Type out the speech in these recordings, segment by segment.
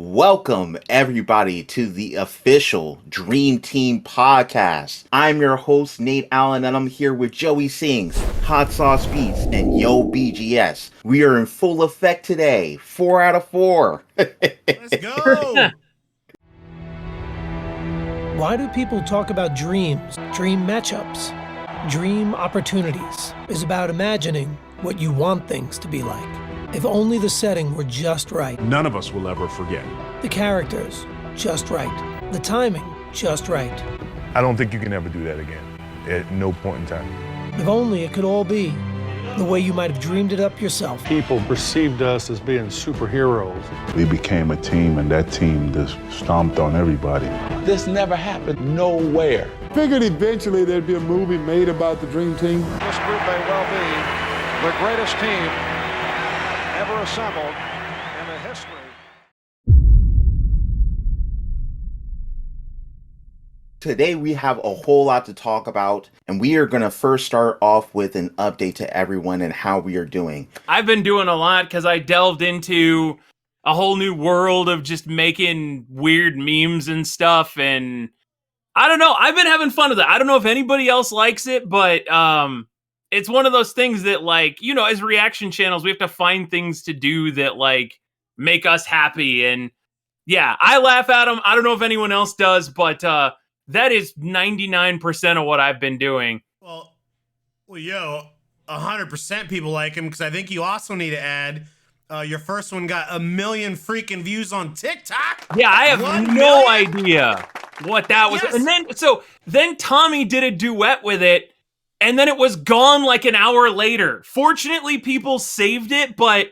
Welcome, everybody, to the official Dream Team podcast. I'm your host, Nate Allen, and I'm here with Joey Sings, Hot Sauce Beats, and Yo BGS. We are in full effect today. 4 out of 4. Let's go! Why do people talk about dreams, dream matchups? Dream Opportunities is about imagining what you want things to be like. If only the setting were just right. None of us will ever forget. The characters, just right. The timing, just right. I don't think you can ever do that again, at no point in time. If only it could all be the way you might have dreamed it up yourself. People perceived us as being superheroes. We became a team, and that team just stomped on everybody. This never happened nowhere. Figured eventually there'd be a movie made about the Dream Team. This group may well be the greatest team ever assembled in the history. Today we have a whole lot to talk about, and we are going to first start off with an update to everyone and how we are doing. I've been doing a lot because I delved into a whole new world of just making weird memes and stuff, and I don't know, I've been having fun with it. I don't know if anybody else likes it, but it's one of those things that, like, you know, as reaction channels, we have to find things to do that, like, make us happy. And yeah, I laugh at them. I don't know if anyone else does, but that is 99% of what I've been doing. Well, yo, 100% people like him, because I think you also need to add your first one got 1 million freaking views on TikTok. Yeah, I have no idea what that was. Yes. And then Tommy did a duet with it, and then it was gone like an hour later. Fortunately, people saved it, but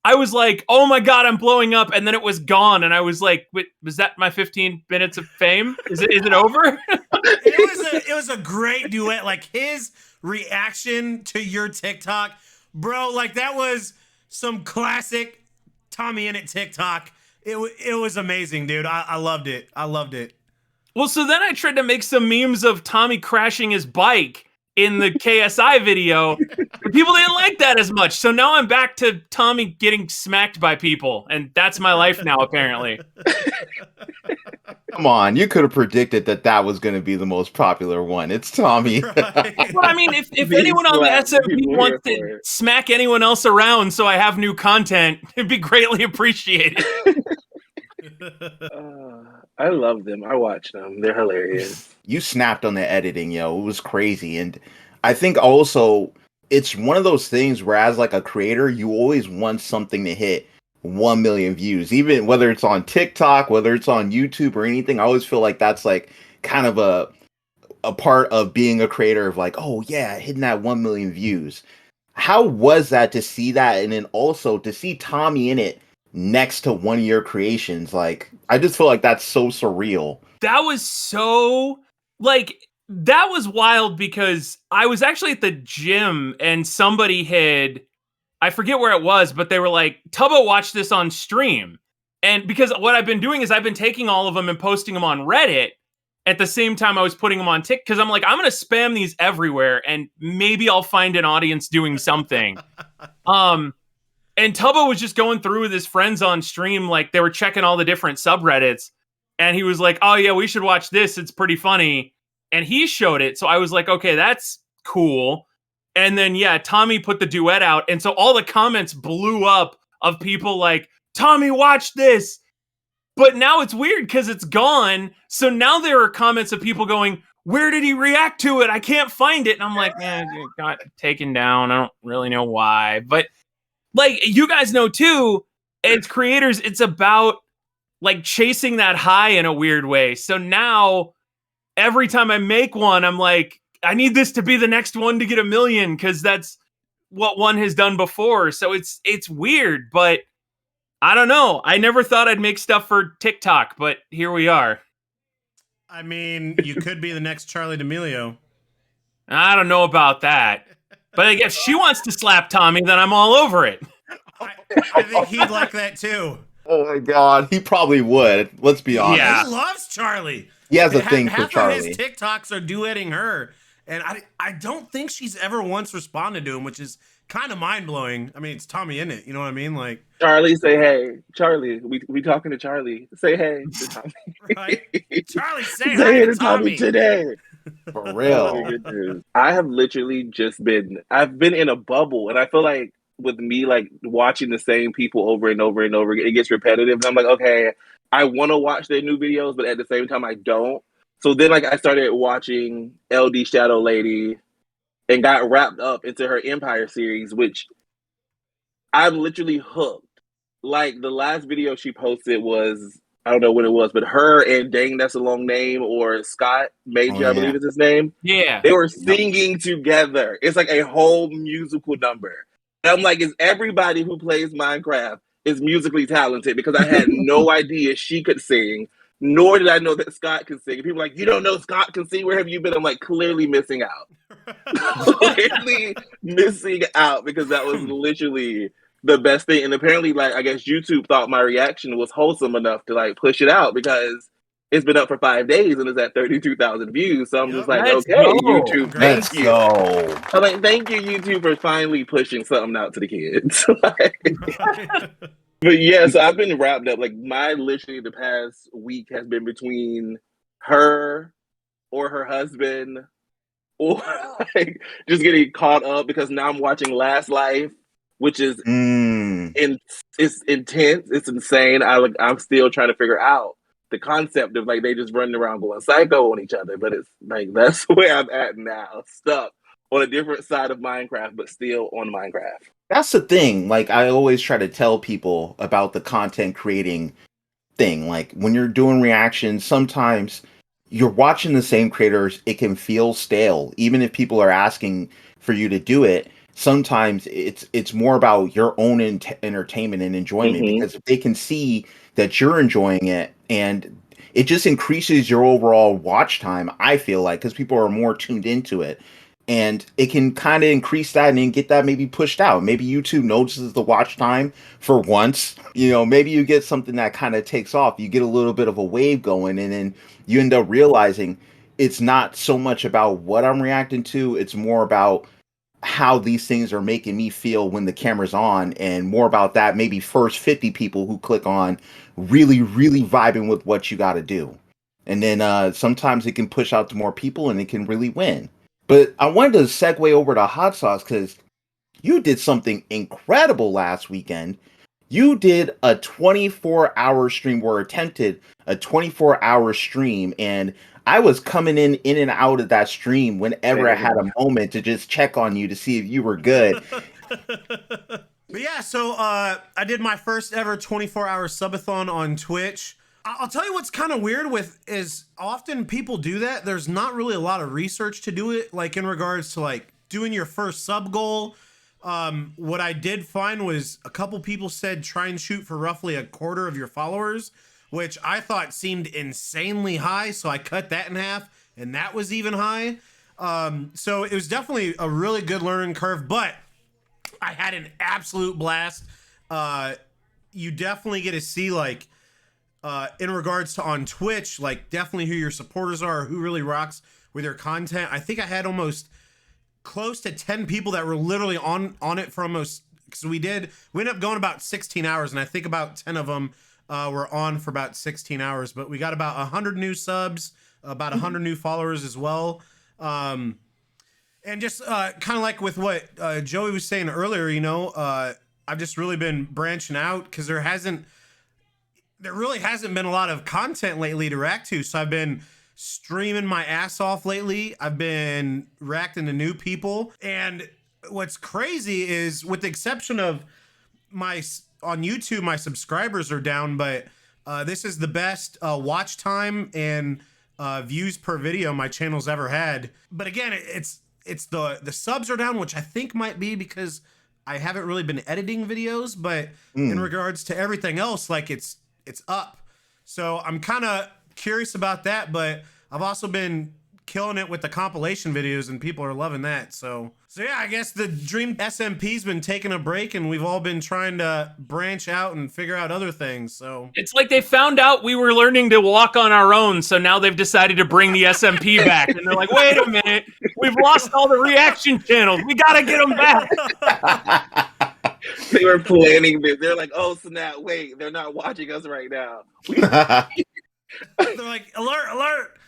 I was like, oh my God, I'm blowing up. And then it was gone. And I was like, wait, was that my 15 minutes of fame? Is it over? It was a great duet. Like, his reaction to your TikTok, bro, like, that was some classic Tommy in it TikTok. It was amazing, dude. I loved it. I loved it. Well, so then I tried to make some memes of Tommy crashing his bike in the KSI video, but people didn't like that as much. So now I'm back to Tommy getting smacked by people, and that's my life now, apparently. Come on, you could have predicted that was going to be the most popular one. It's Tommy. Right. Well, I mean, if anyone on the SMP wants to smack anyone else around so I have new content, it'd be greatly appreciated. I love them. I watch them. They're hilarious. You snapped on the editing, yo. It was crazy. And I think also it's one of those things where, as like a creator, you always want something to hit 1 million views, even whether it's on TikTok, whether it's on YouTube or anything. I always feel like that's like kind of a part of being a creator, of like, oh yeah, hitting that 1 million views. How was that to see that? And then also to see Tommy in it next to one of your creations. Like, I just feel like that's so surreal. That was so, like, that was wild, because I was actually at the gym and somebody had, I forget where it was, but they were like, Tubbo, watch this on stream. And because what I've been doing is I've been taking all of them and posting them on Reddit at the same time I was putting them on TikTok, because I'm like, I'm going to spam these everywhere and maybe I'll find an audience doing something. And Tubbo was just going through with his friends on stream, like they were checking all the different subreddits, and he was like, oh yeah, we should watch this, it's pretty funny. And he showed it, so I was like, okay, that's cool. And then yeah, Tommy put the duet out, and so all the comments blew up of people like, Tommy, watch this. But now it's weird because it's gone, so now there are comments of people going, where did he react to it? I can't find it. And I'm like, it got taken down, I don't really know why. But like, you guys know too, as creators, it's about like chasing that high in a weird way. So now every time I make one, I'm like, I need this to be the next one to get 1 million, because that's what one has done before. So it's weird, but I don't know. I never thought I'd make stuff for TikTok, but here we are. I mean, you could be the next Charlie D'Amelio. I don't know about that. But I guess she wants to slap Tommy, then I'm all over it. I think he'd like that too. Oh my God, he probably would. Let's be honest. Yeah. He loves Charlie. He has a thing for Half Charlie. of his TikToks are duetting her, and I don't think she's ever once responded to him, which is kind of mind blowing. I mean, it's Tommy in it. You know what I mean? Like Charlie, say hey. Charlie, we talking to Charlie. Say hey to Tommy. right? Charlie, say Say hi hey to to Tommy Tommy. today. For Oh real. my goodness. I have literally I've been in a bubble, and I feel like with me like watching the same people over and over and over again, it gets repetitive. And I'm like, okay, I want to watch their new videos, but at the same time I don't. So then like I started watching LD Shadow Lady and got wrapped up into her Empire series, which I'm literally hooked. Like the last video she posted was, I don't know what it was, but her and Dang That's a Long Name, or Scott Major, Oh, I yeah. believe is his name. Yeah. They were singing together. It's like a whole musical number. And I'm like, is everybody who plays Minecraft is musically talented? Because I had no idea she could sing, nor did I know that Scott can sing. People are like, you don't know Scott can sing? Where have you been? I'm like, clearly missing out. Clearly missing out, because that was literally the best thing. And apparently, like, I guess YouTube thought my reaction was wholesome enough to like push it out, because it's been up for 5 days and it's at 32,000 views. So I'm just like, Let's okay, go. YouTube, Let's thank you. go. I'm like, thank you, YouTube, for finally pushing something out to the kids. But yeah, so I've been wrapped up. Like literally the past week has been between her or her husband, or like just getting caught up, because now I'm watching Last Life, which is it's intense, it's insane. I'm still trying to figure out the concept of like they just running around going psycho on each other, but it's like that's where I'm at now, stuck on a different side of Minecraft, but still on Minecraft. That's the thing. Like I always try to tell people about the content creating thing. Like when you're doing reactions, sometimes you're watching the same creators, it can feel stale. Even if people are asking for you to do it, sometimes it's more about your own entertainment and enjoyment, because if they can see that you're enjoying it, and it just increases your overall watch time, I feel like, because people are more tuned into it. And it can kind of increase that and then get that maybe pushed out. Maybe YouTube notices the watch time for once. You know, maybe you get something that kind of takes off. You get a little bit of a wave going, and then you end up realizing it's not so much about what I'm reacting to. It's more about how these things are making me feel when the camera's on, and more about that maybe first 50 people who click on really, really vibing with what you got to do. And then sometimes it can push out to more people and it can really win. But I wanted to segue over to Hot Sauce, because you did something incredible last weekend. You did a 24-hour stream, or attempted a 24-hour stream, and I was coming in and out of that stream whenever I had a moment to just check on you to see if you were good. But yeah, so I did my first ever 24-hour subathon on Twitch. I'll tell you what's kind of weird with is often people do that. There's not really a lot of research to do it, like in regards to like doing your first sub goal. What I did find was a couple people said try and shoot for roughly a quarter of your followers, which I thought seemed insanely high. So I cut that in half, and that was even high. So it was definitely a really good learning curve, but I had an absolute blast. You definitely get to see like, in regards to on Twitch, like definitely who your supporters are, who really rocks with your content. I think I had almost close to 10 people that were literally on it for almost, because we ended up going about 16 hours, and I think about 10 of them were on for about 16 hours, but we got about 100 new subs, about 100 new followers as well. And just kind of like with what Joey was saying earlier, you know, I've just really been branching out, because there really hasn't been a lot of content lately to react to. So I've been streaming my ass off lately. I've been reacting to new people. And what's crazy is, with the exception of on YouTube, my subscribers are down, but this is the best watch time and views per video my channel's ever had. But again, it's the subs are down, which I think might be because I haven't really been editing videos, but in regards to everything else, like it's up. So I'm kind of curious about that, but I've also been killing it with the compilation videos, and people are loving that. So yeah, I guess the Dream SMP's been taking a break, and we've all been trying to branch out and figure out other things. So it's like they found out we were learning to walk on our own, so now they've decided to bring the SMP back, and they're like, wait a minute, we've lost all the reaction channels, we gotta get them back. They were planning this. They're like, oh snap, wait, they're not watching us right now. They're like, alert,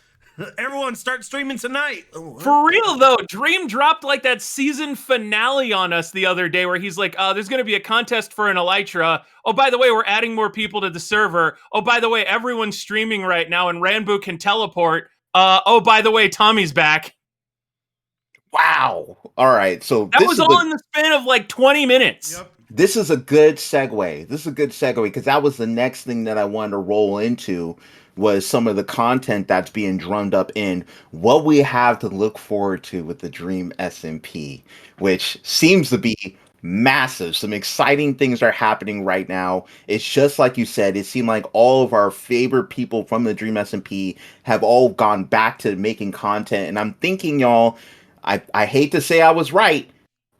everyone start streaming tonight. For real though, Dream dropped like that season finale on us the other day where he's like, there's going to be a contest for an elytra. Oh, by the way, we're adding more people to the server. Oh, by the way, everyone's streaming right now and Ranboo can teleport. Oh, by the way, Tommy's back. Wow. All right. So that was all in the span of like 20 minutes. Yep. This is a good segue. Because that was the next thing that I wanted to roll into, was some of the content that's being drummed up in what we have to look forward to with the Dream SMP, which seems to be massive. Some exciting things are happening right now. It's just like you said, it seemed like all of our favorite people from the Dream SMP have all gone back to making content. And I'm thinking, y'all, I hate to say I was right,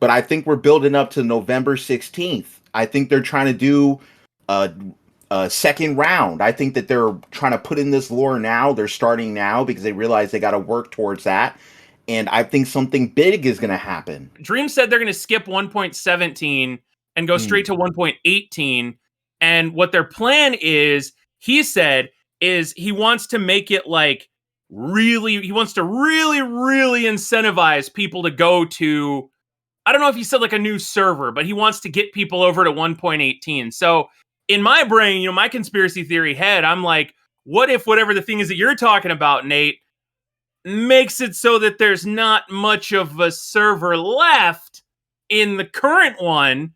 but I think we're building up to November 16th. I think they're trying to do a second round. I think that they're trying to put in this lore now. They're starting now because they realize they got to work towards that. And I think something big is going to happen. Dream said they're going to skip 1.17 and go straight to 1.18. And what their plan is, he said, is he wants to make it like he wants to really incentivize people to go to, I don't know if he said like a new server, but he wants to get people over to 1.18. So in my brain, my conspiracy theory head, I'm like, what if whatever the thing is that you're talking about, Nate, makes it so that there's not much of a server left in the current one,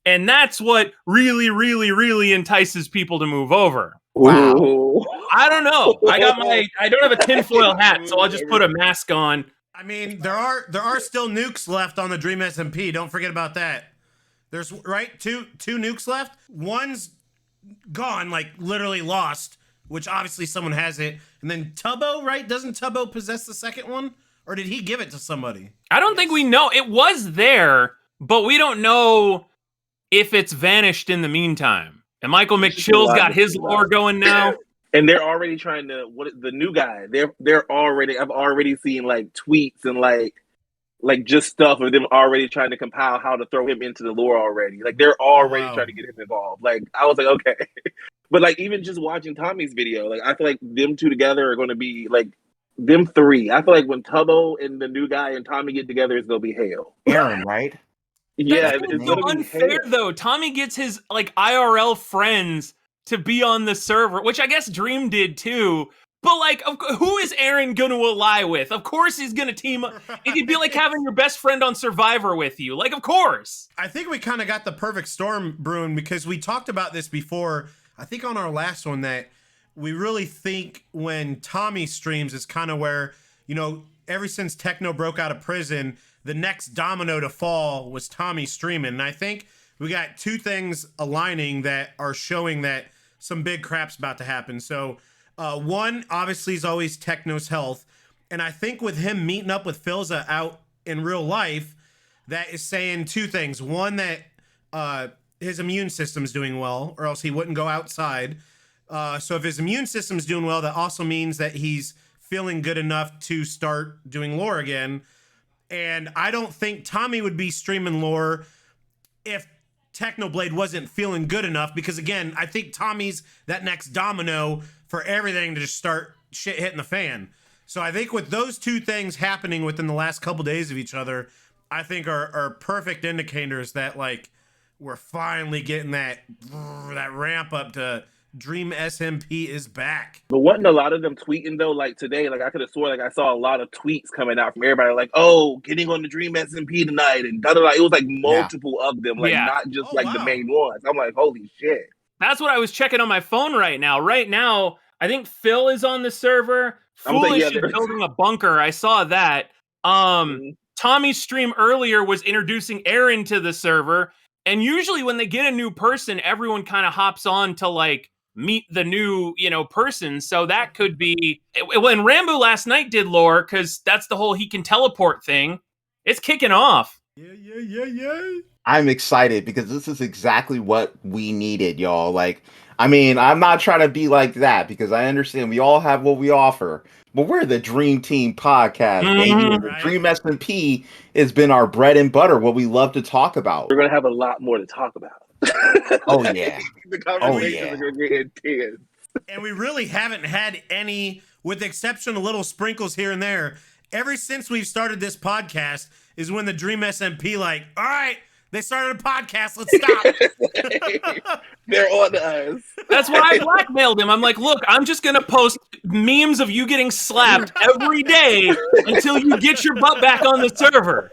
and that's what really entices people to move over. Wow. Ooh. I don't know. I don't have a tinfoil hat, so I'll just put a mask on. I mean, there are still nukes left on the Dream SMP. Don't forget about that. There's two nukes left. One's gone, like literally lost, which obviously someone has it. And then Tubbo, right? Doesn't Tubbo possess the second one? Or did he give it to somebody? I don't think we know. It was there, but we don't know if it's vanished in the meantime. And Michael McChill's got his lore going now. And they're already trying to, the new guy, I've already seen like tweets and like just stuff of them already trying to compile how to throw him into the lore already. Like they're already trying to get him involved. Like I was like, okay. But like even just watching Tommy's video, like I feel like them two together are going to be like them three. I feel like when Tubbo and the new guy and Tommy get together, it's going to be hell. Eryn, right? Yeah, it's it's so going to be unfair hell. though. Tommy gets his like IRL friends to be on the server, which I guess Dream did too. But like, who is Eryn gonna ally with? Of course he's gonna team up. It'd be like having your best friend on Survivor with you. Like, of course. I think we kind of got the perfect storm brewing because we talked about this before. I think on our last one that we really think when Tommy streams is kind of where, ever since Techno broke out of prison, the next domino to fall was Tommy streaming. And I think we got two things aligning that are showing that some big crap's about to happen. So one, obviously, is always Techno's health. And I think with him meeting up with Philza out in real life, that is saying two things. One, that his immune system's doing well, or else he wouldn't go outside. So if his immune system's doing well, that also means that he's feeling good enough to start doing lore again. And I don't think Tommy would be streaming lore if Technoblade wasn't feeling good enough, because again, I think Tommy's that next domino for everything to just start shit hitting the fan. So I think with those two things happening within the last couple days of each other, I think are perfect indicators that like we're finally getting that ramp up to Dream SMP is back. But wasn't a lot of them tweeting though? Like today, like I could have swore like I saw a lot of tweets coming out from everybody like, "Oh, getting on the Dream SMP tonight," and da da da. It was like multiple of them, like not just the main ones. I'm like, holy shit. That's what I was checking on my phone right now. Right now, I think Phil is on the server. Foolish is building a bunker. I saw that. Tommy's stream earlier was introducing Eryn to the server. And usually when they get a new person, everyone kind of hops on to like meet the new, person. So that could be when Rambo last night did lore, because that's the whole he can teleport thing. It's kicking off. Yeah. I'm excited because this is exactly what we needed, y'all. Like, I mean, I'm not trying to be like that because I understand we all have what we offer, but we're the Dream Team podcast, baby. And the Dream SMP has been our bread and butter, what we love to talk about. We're going to have a lot more to talk about. Oh, yeah. The conversations are going to get intense. And we really haven't had any, with the exception of little sprinkles here and there, ever since we've started this podcast is when the Dream SMP like, all right, they started a podcast. Let's stop. They're on us. That's why I blackmailed him. I'm like, look, I'm just going to post memes of you getting slapped every day until you get your butt back on the server.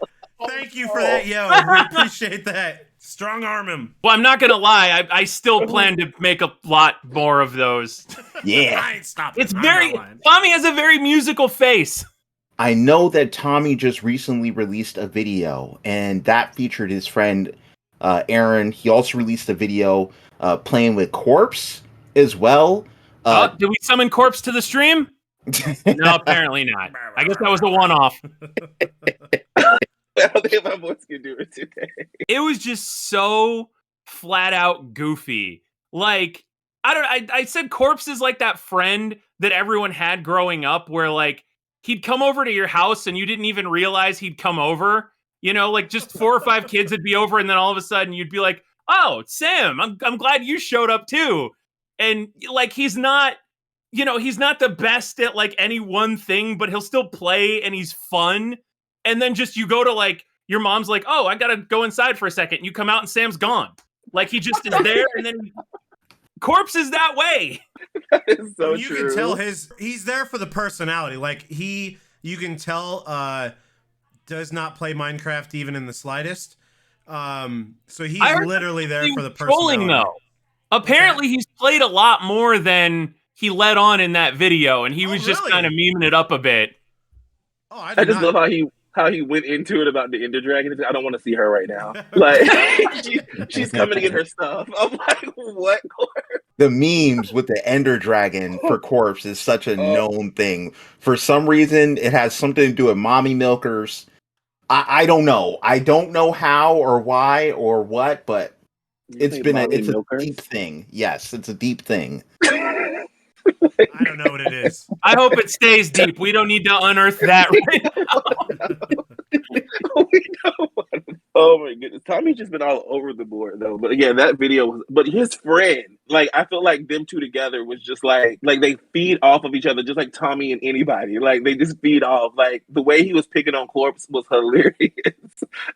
Thank you for that, yo. We appreciate that. Strong arm him. Well, I'm not going to lie. I still plan to make a lot more of those. Yeah. I ain't stopping. It's Tommy has a very musical face. I know that Tommy just recently released a video, and that featured his friend Eryn. He also released a video playing with Corpse as well. Did we summon Corpse to the stream? No, apparently not. I guess that was a one-off. I don't think my voice can do it today. It was just so flat out goofy. Like, I said Corpse is like that friend that everyone had growing up where like he'd come over to your house and you didn't even realize he'd come over. Like just 4 or 5 kids would be over and then all of a sudden you'd be like, oh, Sam, I'm glad you showed up too. And like, he's not the best at like any one thing, but he'll still play and he's fun. And then just you go to like, your mom's like, oh, I got to go inside for a second. And you come out and Sam's gone. Like he just is there. And then Corpse is that way. That is so you true. Can tell he's there for the personality. Like you can tell does not play Minecraft even in the slightest. So he's literally there for the personality. Though. Apparently he's played a lot more than he let on in that video, and he was just kind of memeing it up a bit. Oh, I just love how he went into it about the Ender Dragon. I don't want to see her right now. Like she's coming to get her stuff. I'm like, what? The memes with the Ender Dragon for Corpse is such a known thing. For some reason, it has something to do with mommy milkers. I don't know. I don't know how or why or what, but it's a deep thing. Yes, it's a deep thing. I don't know what it is. I hope it stays deep. We don't need to unearth that right now. Oh my goodness. Tommy's just been all over the board though. But again, that video was, but his friend, like I feel like them two together was just like they feed off of each other, just like Tommy and anybody. Like they just feed off. Like the way he was picking on Corpse was hilarious.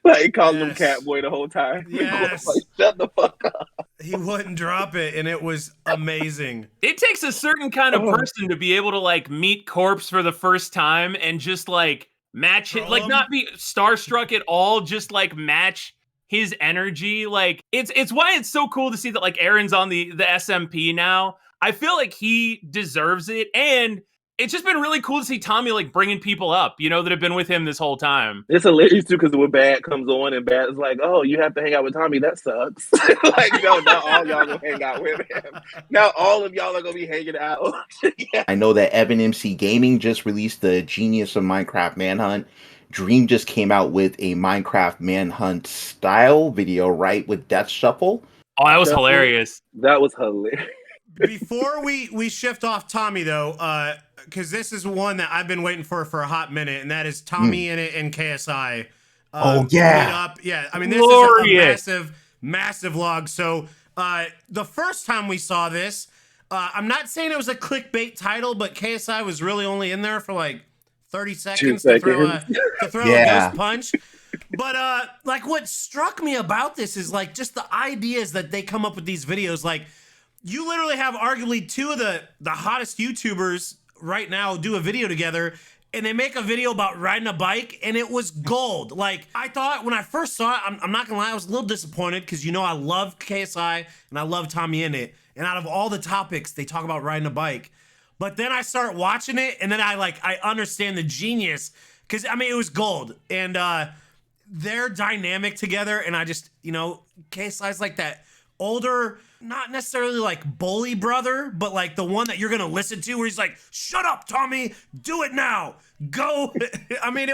Like calling him Catboy the whole time. Yes. Like, shut the fuck up. He wouldn't drop it, and it was amazing. It takes a certain kind of person to be able to like meet Corpse for the first time and just like match it, like not be starstruck at all, just like match his energy. Like it's why it's so cool to see that like Eryn's on the SMP now. I feel like he deserves it, and it's just been really cool to see Tommy like bringing people up, that have been with him this whole time. It's hilarious too because when Bad comes on and Bad is like, "Oh, you have to hang out with Tommy. That sucks." Like, no, not all y'all gonna hang out with him. Now all of y'all are gonna be hanging out. Yeah. I know that Evan MC Gaming just released the Genius of Minecraft Manhunt. Dream just came out with a Minecraft Manhunt style video, right, with Death Shuffle. Oh, that was hilarious. That was hilarious. Before we shift off Tommy though, because this is one that I've been waiting for a hot minute, and that is Tommy in it and KSI. Oh yeah, yeah. I mean, this is a massive log. So the first time we saw this, I'm not saying it was a clickbait title, but KSI was really only in there for like 30 seconds to throw a ghost punch. But like what struck me about this is like just the ideas that they come up with these videos. Like you literally have arguably 2 of the hottest YouTubers right now do a video together, and they make a video about riding a bike, and it was gold. Like I thought when I first saw it, I'm not gonna lie, I was a little disappointed because I love KSI and I love Tommy in it, and out of all the topics they talk about riding a bike. But then I start watching it, and then I understand the genius, because I mean it was gold, and their dynamic together, and I just KSI's like that older not necessarily like bully brother, but like the one that you're gonna listen to where he's like, shut up, Tommy, do it now. Go. I mean,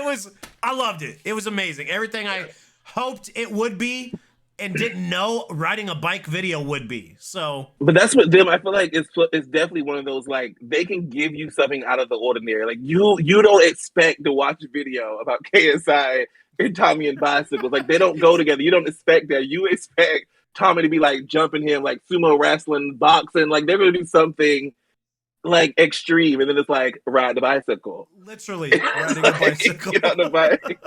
I loved it. It was amazing. Everything I hoped it would be and didn't know riding a bike video would be. So, but that's what them. I feel like it's definitely one of those, like, they can give you something out of the ordinary. Like you don't expect to watch a video about KSI and Tommy and bicycles. Like, they don't go together. You don't expect that. You expect Tommy to be like jumping him, like sumo wrestling, boxing. Like, they're gonna do something like extreme, and then it's like ride the bicycle. Literally riding a bicycle. Get on the bike.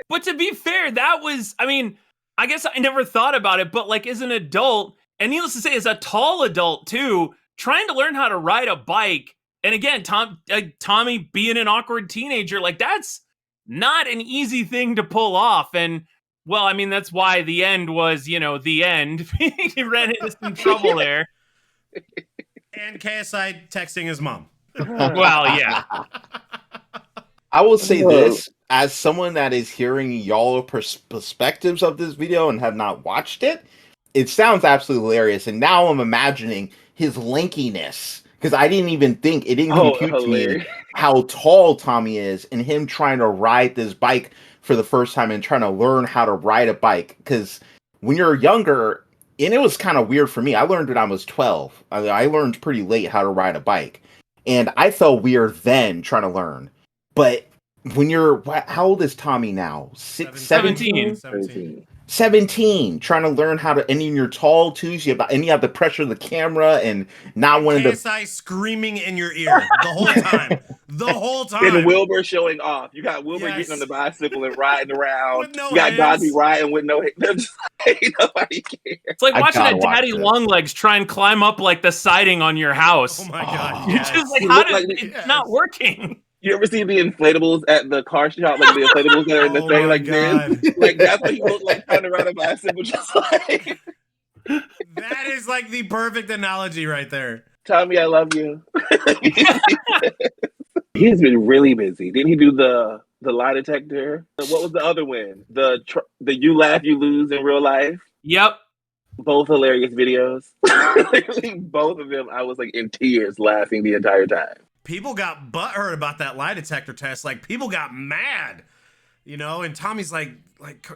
But to be fair, that was, I mean, I guess I never thought about it, but like as an adult, and needless to say, as a tall adult too, trying to learn how to ride a bike, and again, Tommy being an awkward teenager, like that's not an easy thing to pull off. And well, I mean, that's why the end was, you know, the end. He ran into some trouble there. And KSI texting his mom. Well, yeah. I will say this, as someone that is hearing y'all perspectives of this video and have not watched it, it sounds absolutely hilarious. And now I'm imagining his lankiness, because I didn't even think, it didn't compute to me how tall Tommy is, and him trying to ride this bike for the first time and trying to learn how to ride a bike. Because when you're younger, and it was kind of weird for me, I learned when I was 12. I learned pretty late how to ride a bike. And I felt weird then trying to learn. But when you're, how old is Tommy now? 17? 17, trying to learn how to, and you're tall too, and you have the pressure of the camera and not wanting to. KSI screaming in your ear the whole time. The whole time. And Wilbur showing off. You got Wilbur getting on the bicycle and riding around. With no you got hands. Dodgy riding with no hands. Nobody cares. It's like watching a daddy longlegs try and climb up like the siding on your house. Oh my God. You're just like, how does it's not working? You ever see the inflatables at the car shop? Like the inflatables that are in the thing like this? Like that's what he looked like trying to ride a bicycle, just like. That is like the perfect analogy right there. Tommy, I love you. He's been really busy. Didn't he do the lie detector? What was the other one? The you laugh, you lose in real life? Yep. Both hilarious videos. Both of them, I was like in tears laughing the entire time. People got butthurt about that lie detector test. Like, people got mad, you know? And Tommy's like,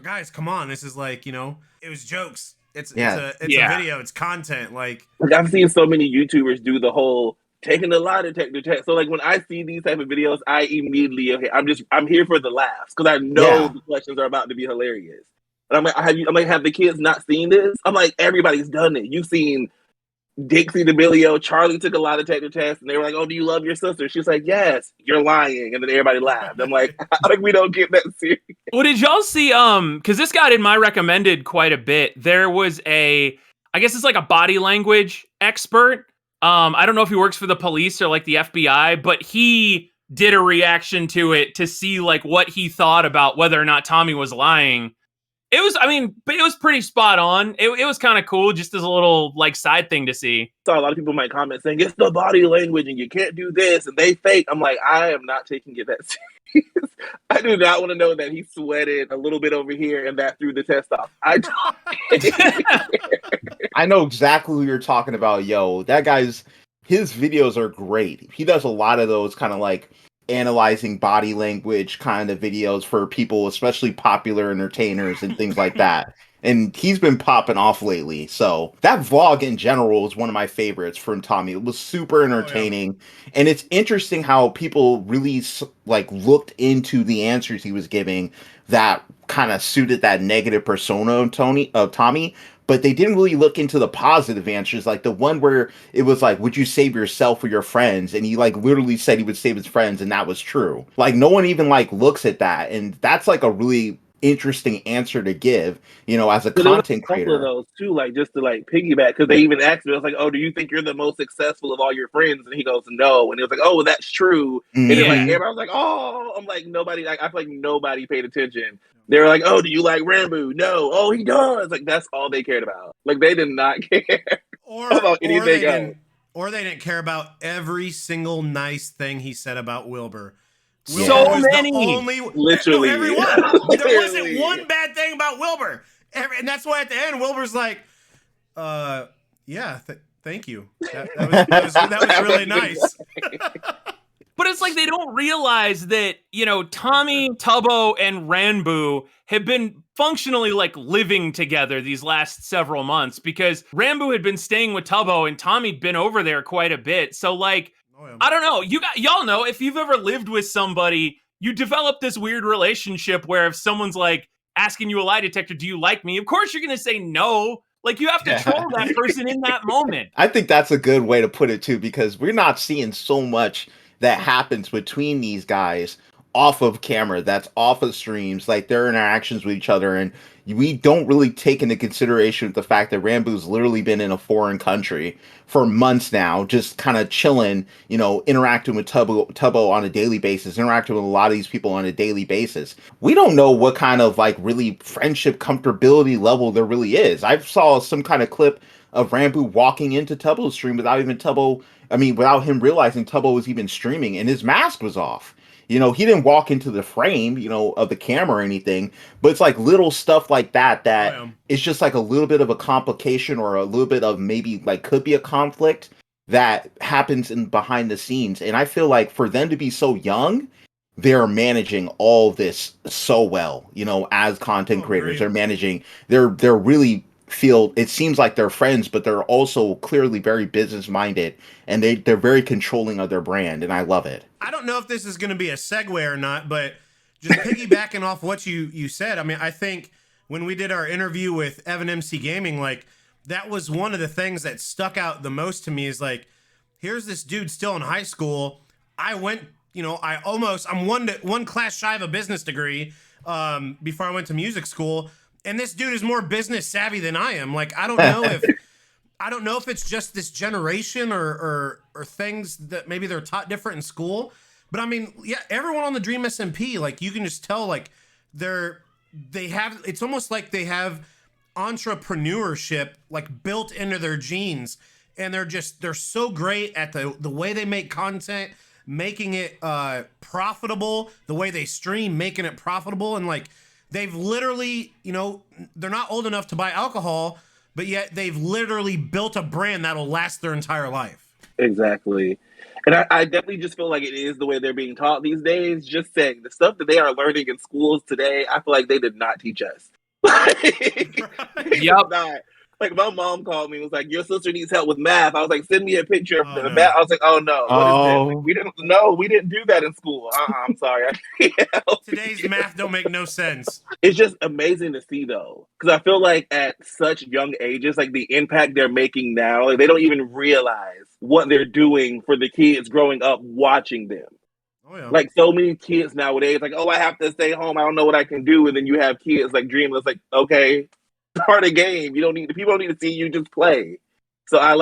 guys, come on. This is like, you know, it was jokes. It's a video. It's content. Like I've seen so many YouTubers do the whole taking the lie detector test. So like when I see these type of videos, I immediately, I'm here for the laughs because I know the questions are about to be hilarious. And I'm like, have the kids not seen this? I'm like, everybody's done it. You've seen Dixie D'Amelio, Charlie took a lie detector test, and they were like, "Oh, do you love your sister?" She's like, "Yes." You're lying, and then everybody laughed. I'm like, we don't get that serious. Well, did y'all see? Because this got in my recommended quite a bit. There was I guess it's like a body language expert. I don't know if he works for the police or like the FBI, but he did a reaction to it to see like what he thought about whether or not Tommy was lying. It was, but it was pretty spot on. It was kind of cool, just as a little like side thing to see. So a lot of people might comment saying it's the body language and you can't do this and they fake. I'm like, I am not taking it that serious. I do not want to know that he sweated a little bit over here and that threw the test off. I know exactly who you're talking about, yo. That his videos are great. He does a lot of those kind of like analyzing body language kind of videos for people, especially popular entertainers and things like that. And he's been popping off lately. So that vlog in general is one of my favorites from Tommy. It was super entertaining. And it's interesting how people really like looked into the answers he was giving that kind of suited that negative persona of Tommy. But they didn't really look into the positive answers, like the one where it was like, would you save yourself or your friends? And he like literally said he would save his friends, and that was true. Like no one even like looks at that, and that's like a really interesting answer to give, you know, as a content creator. Of those too, like just to like piggyback, because they even asked me, I was like, "Oh, do you think you're the most successful of all your friends?" And he goes, "No," and he was like, "Oh, well, that's true." And then like everybody was like, "Oh," I'm like, nobody, like I feel like nobody paid attention. They were like, "Oh, do you like Rambo?" No. "Oh, he does." Like that's all they cared about. Like they did not care about anything else. Or they didn't care about every single nice thing he said about Wilbur. So many, literally, everyone. There wasn't one bad thing about Wilbur, and that's why at the end Wilbur's like, Yeah, thank you. That was really nice. But it's like they don't realize that, Tommy, Tubbo, and Ranboo have been functionally like living together these last several months, because Ranboo had been staying with Tubbo and Tommy'd been over there quite a bit. So like, I don't know. Y'all know, if you've ever lived with somebody, you develop this weird relationship where if someone's like asking you a lie detector, do you like me? Of course you're going to say no. Like, you have to troll that person in that moment. I think that's a good way to put it too, because we're not seeing so much that happens between these guys off of camera, that's off of streams, like their interactions with each other. And we don't really take into consideration the fact that Ranboo's literally been in a foreign country for months now, just kind of chilling, interacting with Tubbo on a daily basis, interacting with a lot of these people on a daily basis. We don't know what kind of like really friendship comfortability level there really is. I saw some kind of clip of Ranboo walking into Tubbo's stream without him realizing Tubbo was even streaming, and his mask was off. He didn't walk into the frame, of the camera or anything, but it's like little stuff like that it's just like a little bit of a complication, or a little bit of maybe like could be a conflict that happens in behind the scenes. And I feel like for them to be so young, they're managing all this so well, as content creators. They're really it seems like they're friends, but they're also clearly very business minded, and they're very controlling of their brand, and I love it. I don't know if this is going to be a segue or not, but just piggybacking off what you said, I mean, I think when we did our interview with Evan MC Gaming, like, that was one of the things that stuck out the most to me, is like, here's this dude still in high school. I went, I'm one class shy of a business degree before I went to music school. And this dude is more business savvy than I am. Like, I don't know if it's just this generation or things that maybe they're taught different in school. But I mean, yeah, everyone on the Dream SMP, like, you can just tell, like, it's almost like they have entrepreneurship like built into their genes, and they're so great at the way they make content, making it profitable, the way they stream, making it profitable. And like, they've literally, they're not old enough to buy alcohol, but yet they've literally built a brand that'll last their entire life. Exactly. And I definitely just feel like it is the way they're being taught these days. Just saying, the stuff that they are learning in schools today, I feel like they did not teach us. Yep. Like, my mom called me and was like, your sister needs help with math. I was like, send me a picture of the math. I was like, oh no. What is this? Like, we didn't do that in school. I'm sorry. I can't help Today's math don't make no sense. It's just amazing to see, though, because I feel like at such young ages, like, the impact they're making now, like, they don't even realize what they're doing for the kids growing up watching them. Oh, yeah. Like, so many kids nowadays, like, oh, I have to stay home. I don't know what I can do. And then you have kids like Dreamless, like, okay, start a game. People don't need to see you, just play. So I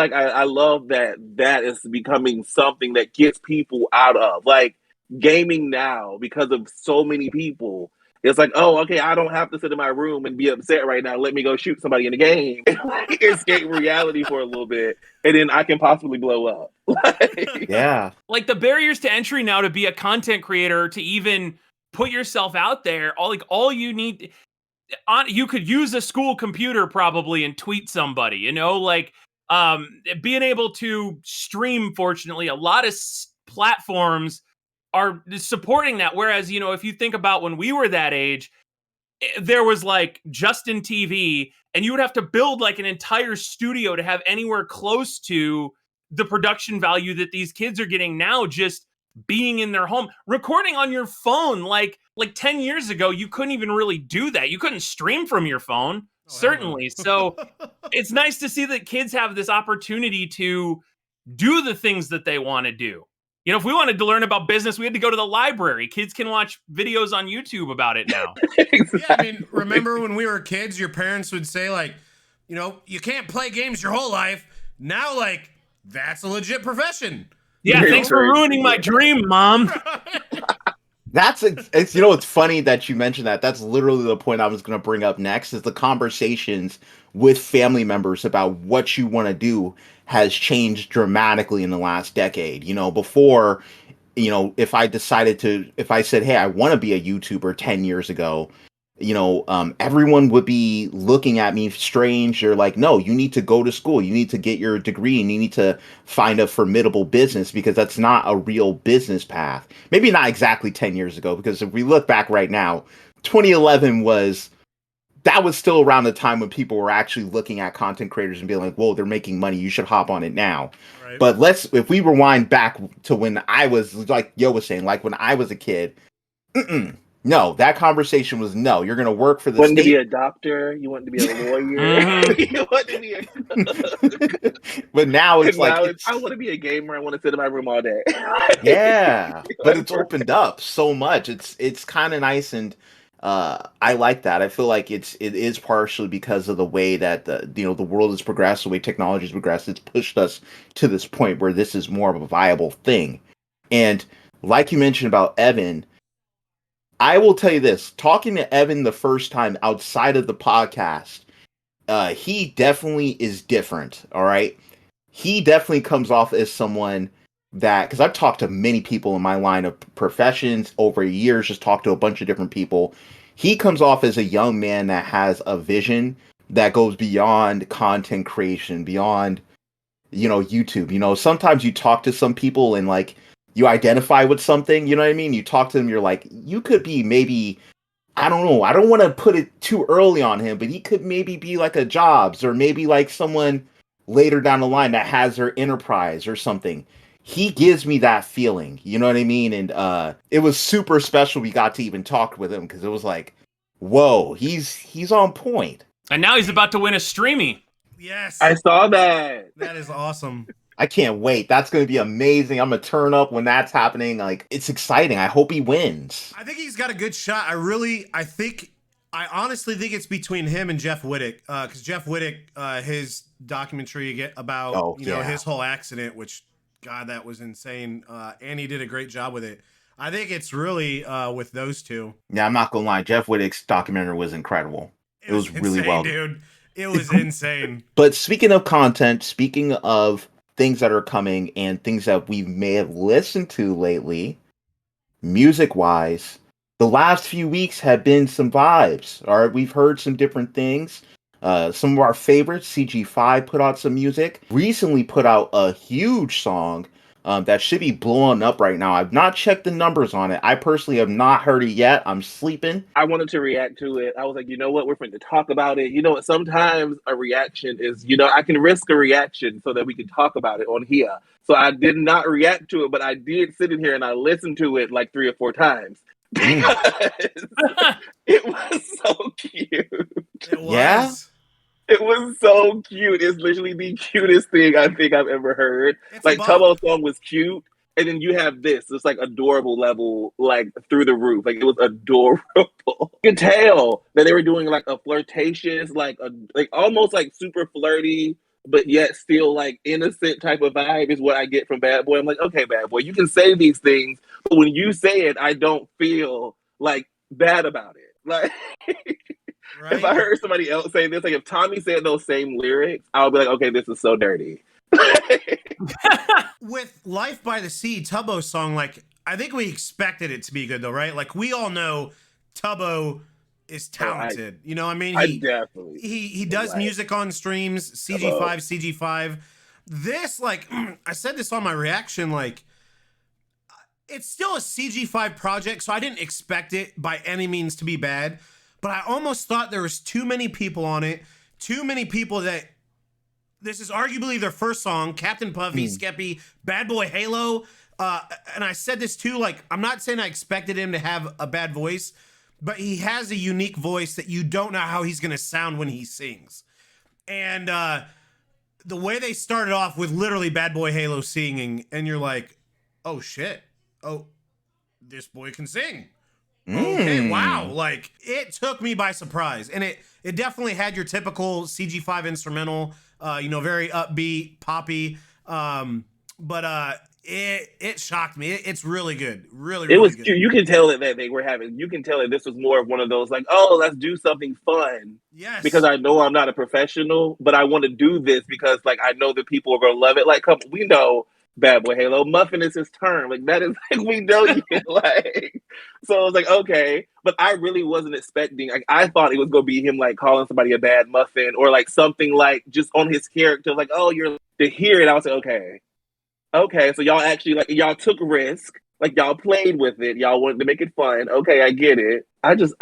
love that is becoming something that gets people out of, like, gaming now, because of so many people. It's like, oh, okay, I don't have to sit in my room and be upset right now. Let me go shoot somebody in the game, escape reality for a little bit, and then I can possibly blow up. Yeah. Like, the barriers to entry now to be a content creator, to even put yourself out there, all you need, you could use a school computer probably and tweet somebody, like, being able to stream. Fortunately, a lot of platforms are supporting that. Whereas, if you think about when we were that age, there was like Justin TV, and you would have to build like an entire studio to have anywhere close to the production value that these kids are getting now, just being in their home, recording on your phone. Like 10 years ago, you couldn't even really do that. You couldn't stream from your phone, certainly. So it's nice to see that kids have this opportunity to do the things that they want to do. If we wanted to learn about business, we had to go to the library. Kids can watch videos on YouTube about it now. Exactly. Yeah, I mean, remember when we were kids, your parents would say, like, you can't play games your whole life. Now, like, that's a legit profession. Yeah, thanks for ruining my dream, Mom. It's funny that you mentioned that. That's literally the point I was going to bring up next, is the conversations with family members about what you want to do has changed dramatically in the last decade. Before, if I said, hey, I want to be a YouTuber 10 years ago, everyone would be looking at me strange. They're like, no, you need to go to school. You need to get your degree and you need to find a formidable business because that's not a real business path. Maybe not exactly 10 years ago, because if we look back right now, 2011 was still around the time when people were actually looking at content creators and being like, whoa, they're making money. You should hop on it now. Right. But if we rewind back to when I was, like Yo was saying, like when I was a kid, no, that conversation was no. You're going to work for the wanted state. to be a doctor. You wanted to be a lawyer. You wanted to be but now it's like, I want to be a gamer. I want to sit in my room all day. Yeah, but it's opened up so much. It's kind of nice, and I like that. I feel like it is partially because of the way that the world has progressed, the way technology has progressed. It's pushed us to this point where this is more of a viable thing. And like you mentioned about Evan, I will tell you this: talking to Evan the first time outside of the podcast, he definitely is different. All right, he definitely comes off as someone that, because I've talked to many people in my line of professions over years, just talked to a bunch of different people. He comes off as a young man that has a vision that goes beyond content creation, beyond, YouTube. Sometimes you talk to some people and like you identify with something, you know what I mean? You talk to them, you're like, you could be maybe, I don't know, I don't want to put it too early on him, but he could maybe be like a Jobs or maybe like someone later down the line that has their enterprise or something. He gives me that feeling, you know what I mean? And it was super special we got to even talk with him because it was like, whoa, he's on point. And now he's about to win a streamy. Yes. I saw that. That is awesome. I can't wait. That's going to be amazing. I'm going to turn up when that's happening. Like, it's exciting. I hope he wins. I think he's got a good shot. I honestly think it's between him and Jeff Wittick. Because Jeff Wittick, his documentary about, his whole accident, which, God, that was insane. And he did a great job with it. I think it's really with those two. Yeah, I'm not going to lie. Jeff Wittick's documentary was incredible. It was really insane, well. Dude. It was insane. But speaking of content, speaking of things that are coming and things that we may have listened to lately, music-wise, the last few weeks have been some vibes. All right, we've heard some different things. Some of our favorites, CG5 put out some music. Recently put out a huge song that should be blowing up right now. I've not checked the numbers on it. I personally have not heard it yet. I'm sleeping. I wanted to react to it. I was like, you know what? We're going to talk about it. You know what? Sometimes a reaction is, I can risk a reaction so that we can talk about it on here. So I did not react to it, but I did sit in here and I listened to it like 3 or 4 times. Because it was so cute. It was. Yeah? It was so cute. It's literally the cutest thing I think I've ever heard. It's like, Tubbo's song was cute, and then you have this. It's like adorable level, like through the roof. Like, it was adorable. You could tell that they were doing like a flirtatious, like almost like super flirty, but yet still like innocent type of vibe is what I get from Bad Boy. I'm like, okay, Bad Boy, you can say these things, but when you say it, I don't feel like bad about it. Like, right? If I heard somebody else say this, like if Tommy said those same lyrics, I would be like, okay, this is so dirty. With Life by the Sea, Tubbo's song, like, I think we expected it to be good though, right? Like, we all know Tubbo is talented. You know, I mean, he does music on streams, CG5. This, like, I said this on my reaction, like, it's still a CG5 project, so I didn't expect it by any means to be bad, but I almost thought there was too many people on it, too many people that this is arguably their first song, Captain Puffy, Skeppy, BadBoyHalo, and I said this too, like, I'm not saying I expected him to have a bad voice, but he has a unique voice that you don't know how he's going to sound when he sings. And the way they started off with literally BadBoyHalo singing, and you're like, oh shit. Oh, this boy can sing. Okay, wow. Like, it took me by surprise. And it definitely had your typical CG5 instrumental, very upbeat, poppy. But it shocked me. It's really good. Really, really good. You can tell that they were you can tell that this was more of one of those, like, oh, let's do something fun. Yes. Because I know I'm not a professional, but I want to do this because, like, I know that people are going to love it. Like, we know Bad Boy Halo. Muffin is his term. Like that is like we know you like. So I was like, okay, but I really wasn't expecting. Like I thought it was gonna be him like calling somebody a bad muffin or like something like just on his character. Like, oh, you're to hear it. I was like, okay. So y'all actually like y'all took risk. Like y'all played with it. Y'all wanted to make it fun. Okay, I get it. I'm just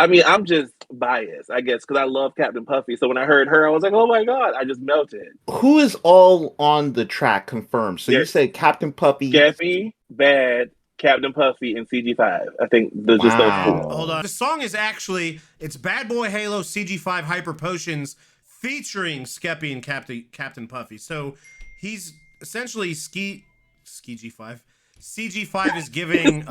biased, I guess, because I love Captain Puffy. So when I heard her, I was like, oh my God, I just melted. Who is all on the track confirmed? So Yeah. you said Captain Puffy, Skeppy, Bad, Captain Puffy, and CG5. I think there's just those four. Hold on. The song is actually, it's Bad Boy Halo CG5 Hyper Potions featuring Skeppy and Captain Puffy. So he's essentially CG5 is giving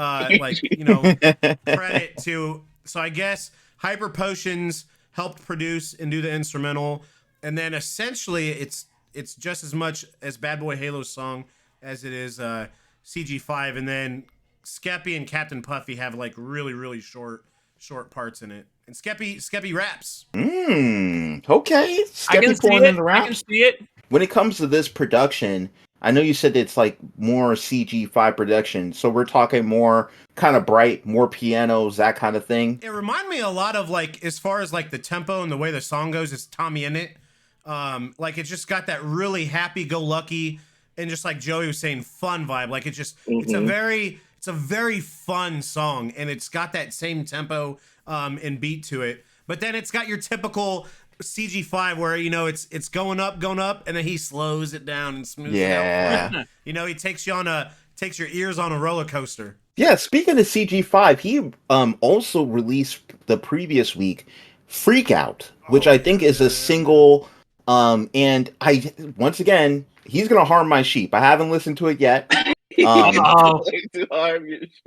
credit to, so I guess Hyper Potions helped produce and do the instrumental, and then essentially it's just as much as Bad Boy Halo Song as it is CG5, and then Skeppy and Captain Puffy have like really short parts in it, and Skeppy raps. Okay. I can Skeppy pulling in the I can raps. see it. When it comes to this production, I know you said it's like more CG5 production, so we're talking more kind of bright, more pianos, that kind of thing. It reminded me a lot of like, as far as like the tempo and the way the song goes, it's Tommy in it. Like it just got that really happy-go-lucky and just like Joey was saying, fun vibe. Like it just, it's a very fun song, and it's got that same tempo and beat to it. But then it's got your typical CG5 where it's going up, and then he slows it down and smooths it out. He takes your ears on a roller coaster. Yeah, speaking of CG5, he also released the previous week Freak Out, which I think is a single. And once again, he's gonna harm my sheep. I haven't listened to it yet.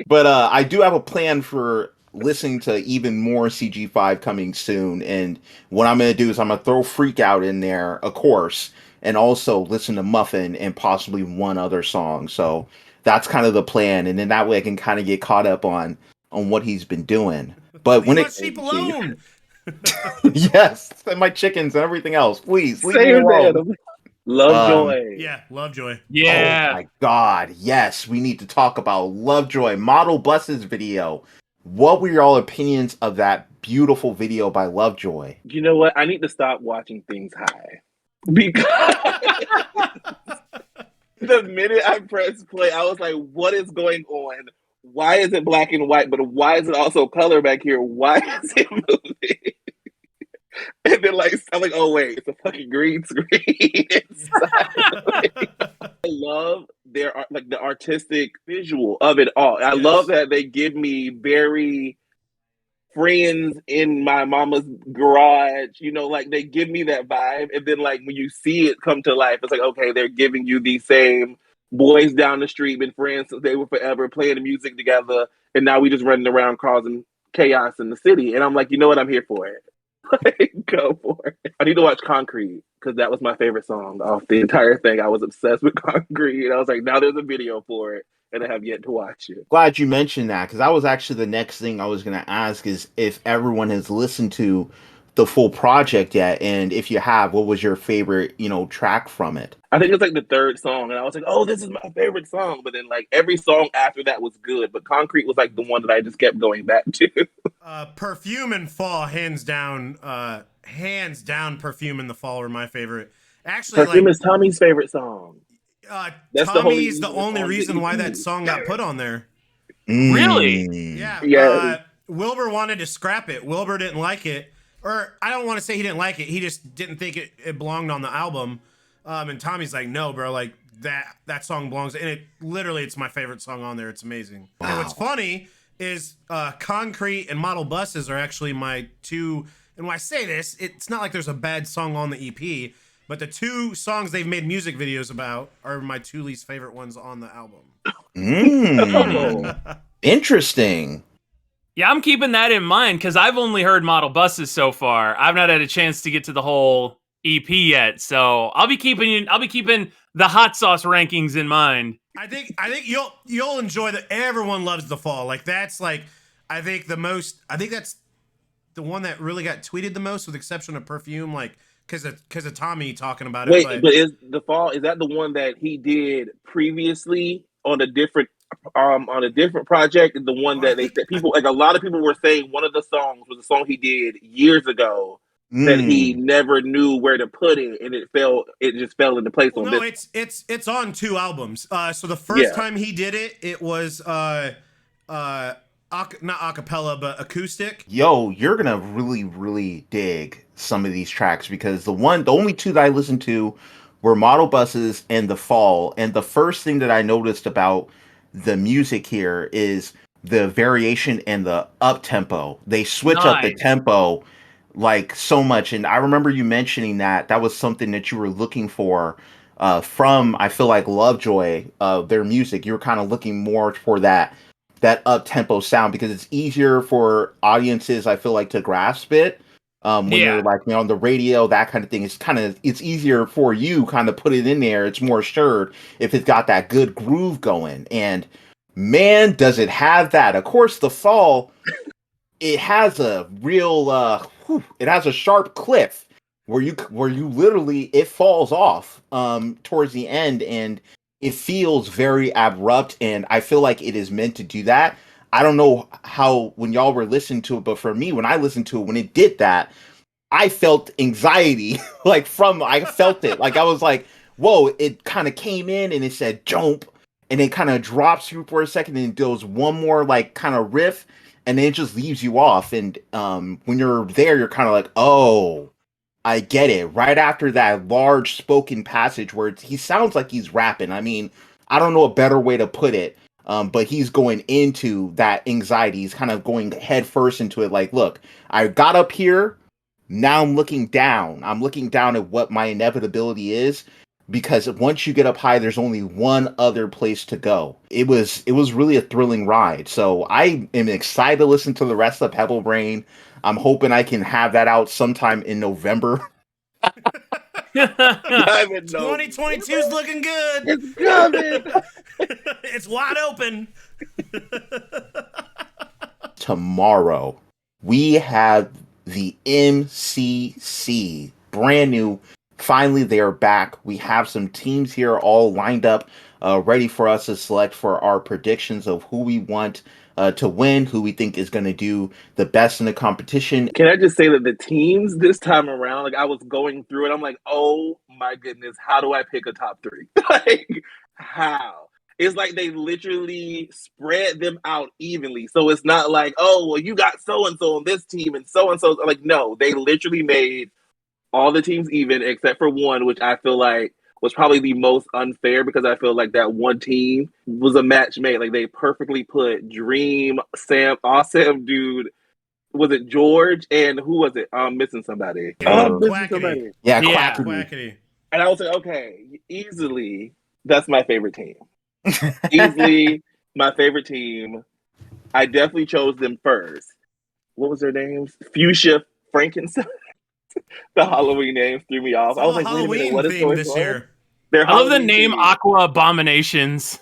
But I do have a plan for listening to even more CG5 coming soon. And what I'm going to do is I'm going to throw Freak Out in there, of course, and also listen to Muffin and possibly one other song. So that's kind of the plan. And then that way I can kind of get caught up on what he's been doing. But when it sheep alone. Yes, and my chickens and everything else. Please leave me alone. Lovejoy. Lovejoy. Yeah. Oh my God. Yes, we need to talk about Lovejoy Model Buses video. What were your opinions of that beautiful video by Lovejoy? You know what? I need to stop watching Things High. Because the minute I pressed play, I was like, what is going on? Why is it black and white? But why is it also color back here? Why is it moving? And then I'm like, oh wait, it's a fucking green screen. I love the artistic visual of it all. I love that they give me very friends in my mama's garage, they give me that vibe. And then when you see it come to life, it's like, okay, they're giving you these same boys down the street, been friends since they were forever, playing the music together, and now we just running around causing chaos in the city. And I'm like, you know what? I'm here for it. Go for it. I need to watch Concrete because that was my favorite song off the entire thing. I was obsessed with Concrete, and I was like, now there's a video for it, and I have yet to watch it. Glad you mentioned that, because that was actually the next thing I was going to ask, is if everyone has listened to the full project yet, and if you have, what was your favorite track from it? I think it's the third song, and I was like, oh, this is my favorite song. But then every song after that was good, but Concrete was the one that I just kept going back to. Perfume and Fall, hands down. Perfume and the Fall were my favorite. Actually, Perfume is Tommy's favorite song. Tommy's the only reason why that song got put on there. Really? Yeah. Wilbur wanted to scrap it. Wilbur didn't like it. Or I don't want to say he didn't like it. He just didn't think it belonged on the album. And Tommy's like, no, bro, that song belongs. And it's my favorite song on there. It's amazing. Wow. And what's funny is Concrete and Model Buses are actually my two. And when I say this, it's not like there's a bad song on the EP, but the two songs they've made music videos about are my two least favorite ones on the album. Interesting. Yeah, I'm keeping that in mind because I've only heard Model Buses so far. I've not had a chance to get to the whole EP yet, so I'll be keeping the hot sauce rankings in mind. I think you'll enjoy that. Everyone loves The Fall. I think that's the one that really got tweeted the most, with the exception of Perfume. of Tommy talking about it. Wait, But but is the fall? Is that the one that he did previously on a different project? The one that that people like a lot of people were saying one of the songs was a song he did years ago that he never knew where to put it, and it just fell into place on no, this. it's on 2 albums. So the first time he did it, it was not acapella but acoustic. Yo, you're gonna really, really dig some of these tracks because the only two that I listened to were Model Buses and The Fall. And the first thing that I noticed about the music here is the variation and the up tempo. They switch up the tempo like so much. And I remember you mentioning that was something that you were looking for from, I feel like, Lovejoy, their music. You were kind of looking more for that up tempo sound because it's easier for audiences, I feel like, to grasp it. When you're like, on the radio, that kind of thing, it's easier for you kind of put it in there. It's more assured if it's got that good groove going. And man, does it have that. Of course, The Fall, it has a real, it has a sharp cliff where you literally, it falls off towards the end, and it feels very abrupt, and I feel like it is meant to do that. I don't know how when y'all were listening to it, but for me, when I listened to it, when it did that, I felt anxiety. I felt it. Like I was like, whoa, it kind of came in and it said jump, and it kind of drops you for a second and it does one more like kind of riff, and then it just leaves you off. And when you're there, you're kind of like, oh, I get it. Right after that large spoken passage where he sounds like he's rapping. I mean, I don't know a better way to put it. But he's going into that anxiety. He's kind of going head first into it. Like, look, I got up here. Now I'm looking down. I'm looking down at what my inevitability is, because once you get up high, there's only one other place to go. It was really a thrilling ride. So I am excited to listen to the rest of Pebble Brain. I'm hoping I can have that out sometime in November. 2022 is looking good. It's coming. It's wide open. Tomorrow, we have the MCC, brand new. Finally, they are back. We have some teams here all lined up, ready for us to select for our predictions of who we want to win, who we think is going to do the best in the competition. Can I just say that the teams this time around, like I was going through it, I'm like, oh my goodness, how do I pick a top 3? Like, how? It's like they literally spread them out evenly. So it's not like, oh, well, you got so-and-so on this team and so-and-so. Like, no, they literally made all the teams even except for one, which I feel like was probably the most unfair because I feel like that one team was a match made. Like they perfectly put Dream, Sam, awesome dude. Was it George and who was it? I'm missing somebody. Yeah, Quackity. Quackity. And I was like, okay, easily, that's my favorite team. Easily my favorite team. I definitely chose them first. What was their names? Fuchsia Frankenstein. The Halloween names threw me off. I was like, Halloween wait a minute, what is theme going this on? year. I love the name Aqua Abominations.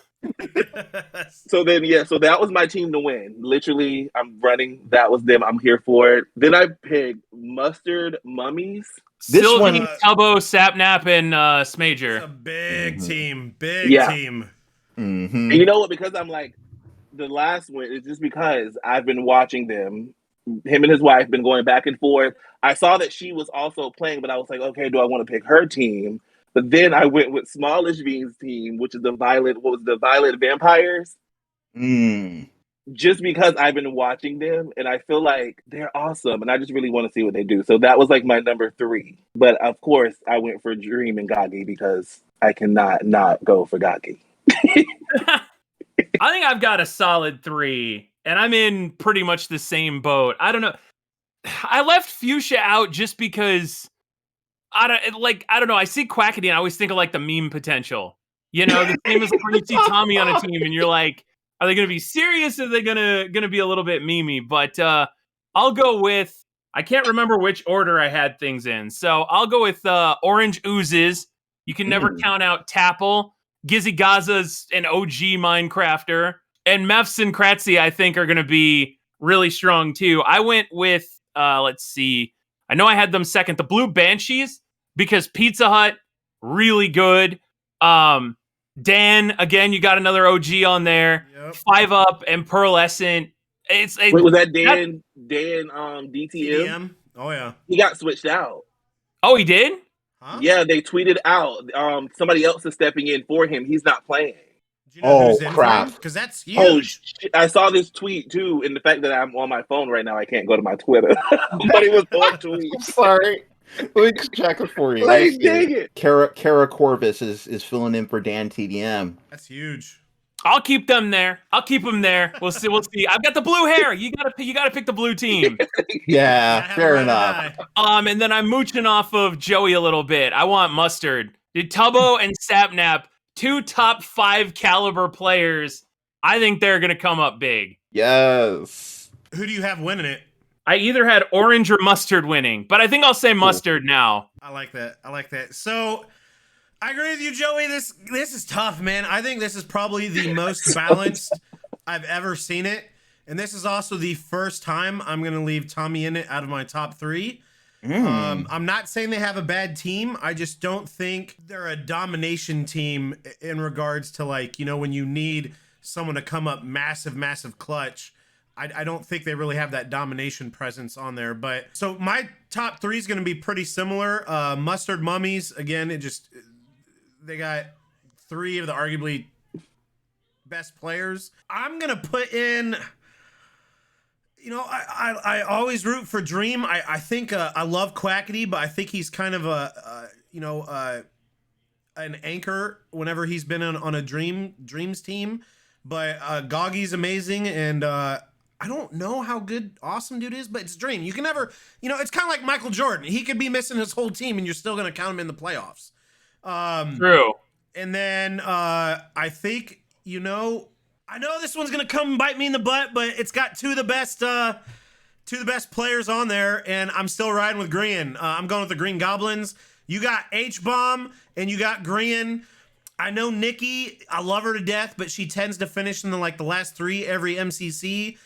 So that was my team to win. Literally, I'm running. That was them. I'm here for it. Then I picked Mustard Mummies. Sylvie, Tubbo, Sapnap, and Smager. It's a big team. Big team. Mm-hmm. And you know what? Because I'm like, the last one is just because I've been watching them. Him and his wife been going back and forth. I saw that she was also playing, but I was like, okay, do I want to pick her team? But then I went with Smallish Bean's team, which is the Violet Vampires? Just because I've been watching them and I feel like they're awesome and I just really want to see what they do. So that was like my number 3. But of course, I went for Dream and Gagi because I cannot not go for Gagi. I think I've got a solid 3, and I'm in pretty much the same boat. I don't know. I left Fuchsia out just because I don't know. I see Quackity and I always think of like the meme potential. You know, the same as like when you see Tommy on a team and you're like, are they going to be serious? Or are they going to be a little bit memey? But I'll go with, I can't remember which order I had things in. So I'll go with Orange Oozes. You can never count out Tapple. Gizzy Gaza's an OG Minecrafter. And Mefs and Kratzy, I think, are going to be really strong too. I went with, let's see. I know I had them second. The Blue Banshees. because Pizza Hut, really good. Dan, again, you got another OG on there. Yep. 5 Up and Pearlescent. Wait, was that Dan DTM? TDM? Oh, yeah. He got switched out. Oh, he did? Huh? Yeah, they tweeted out somebody else is stepping in for him. He's not playing. Do you know Oh, who's in crap. Because that's huge. Oh, I saw this tweet too, and the fact that I'm on my phone right now, I can't go to my Twitter. But it was on tweet. Sorry. Let me check it for you. Like, dang it. Kara Corvus is filling in for Dan TDM. That's huge. I'll keep them there. I'll keep them there. We'll see. We'll see. I've got the blue hair. You gotta pick the blue team. Yeah, fair enough. And then I'm mooching off of Joey a little bit. I want Mustard. Did Tubbo and Sapnap, 2 top 5 caliber players? I think they're gonna come up big. Yes. Who do you have winning it? I either had Orange or Mustard winning, but I think I'll say Mustard now. I like that. So I agree with you, Joey. This is tough, man. I think this is probably the most balanced I've ever seen it. And this is also the first time I'm going to leave Tommy in it out of my top 3. I'm not saying they have a bad team. I just don't think they're a domination team in regards to, like, you know, when you need someone to come up massive clutch. I don't think they really have that domination presence on there. But so my top 3 is going to be pretty similar. Mustard Mummies, again, they got 3 of the arguably best players. I'm going to put in, you know, I always root for Dream. I think I love Quackity, but I think he's kind of an anchor whenever he's been on a Dreams team. But Goggy's amazing, and I don't know how good Awesome Dude is, but it's Dream. You can never, you know, it's kind of like Michael Jordan. He could be missing his whole team, and you're still going to count him in the playoffs. True. And then I think, you know, I know this one's going to come bite me in the butt, but it's got two of the best players on there, and I'm still riding with Green. I'm going with the Green Goblins. You got H-Bomb, and you got Green. I know Nikki, I love her to death, but she tends to finish in the last 3 every MCC.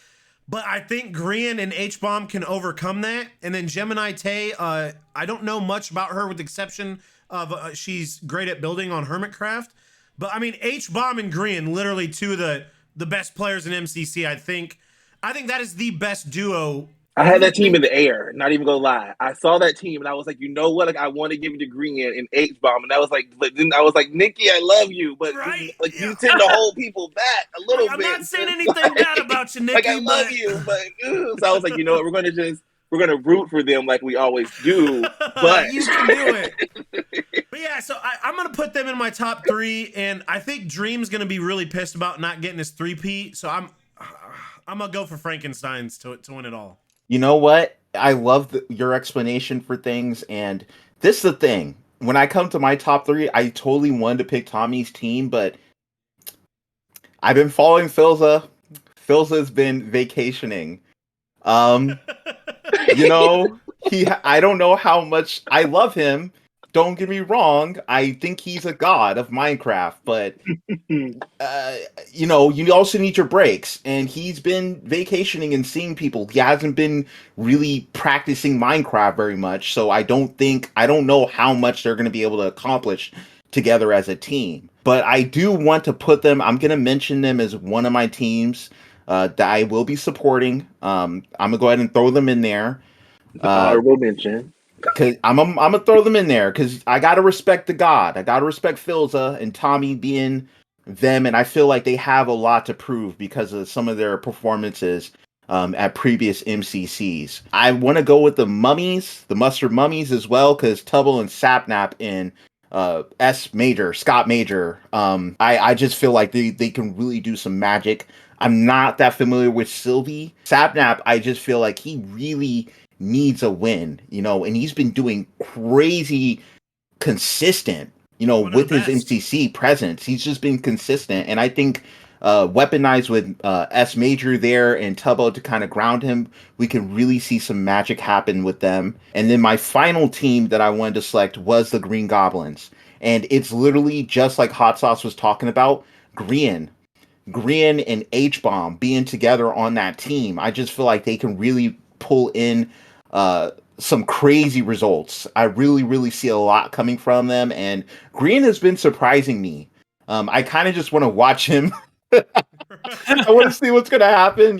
But I think Green and H-Bomb can overcome that. And then Gemini Tay, I don't know much about her with the exception of she's great at building on Hermitcraft. But I mean, H-Bomb and Green, literally 2 of the best players in MCC. I think that is the best duo. I had that team in the air, not even gonna lie. I saw that team and I was like, you know what? Like, I want to give it to Green and H-Bomb. And I was like, Nikki, I love you, but right? you tend to hold people back a little bit. I'm not saying anything bad about you, Nikki. Like, I love you, but so I was like, you know what? We're gonna root for them like we always do. But you can do it. But yeah, so I'm gonna put them in my top 3, and I think Dream's gonna be really pissed about not getting his 3-peat. So I'm gonna go for Frankenstein's to win it all. You know what? I love your explanation for things, and this is the thing. When I come to my top 3, I totally wanted to pick Tommy's team, but I've been following Philza. Philza's been vacationing. You know, I don't know how much I love him. Don't get me wrong. I think he's a god of Minecraft, but you know, you also need your breaks. And he's been vacationing and seeing people. He hasn't been really practicing Minecraft very much. So I don't know how much they're going to be able to accomplish together as a team. But I do want to put them. I'm going to mention them as one of my teams that I will be supporting. I'm gonna go ahead and throw them in there. Honorable mention. Cause I'm gonna throw them in there because I gotta respect the god. I gotta respect Philza and Tommy being them, and I feel like they have a lot to prove because of some of their performances at previous MCCs. I want to go with the Mummies, the Mustard Mummies as well, because Tubble and Sapnap and Scott Major. I just feel like they can really do some magic. I'm not that familiar with Sylvie. Sapnap, I just feel like he really needs a win, you know, and he's been doing crazy consistent, you know, with his MCC presence. He's just been consistent, and I think weaponized with S Major there and Tubbo to kind of ground him, we can really see some magic happen with them. And then my final team that I wanted to select was the Green Goblins, and it's literally just like Hot Sauce was talking about, Green and H-Bomb being together on that team. I just feel like they can really pull in some crazy results. I really, really see a lot coming from them, and Green has been surprising me. I kind of just want to watch him. I want to see what's gonna happen,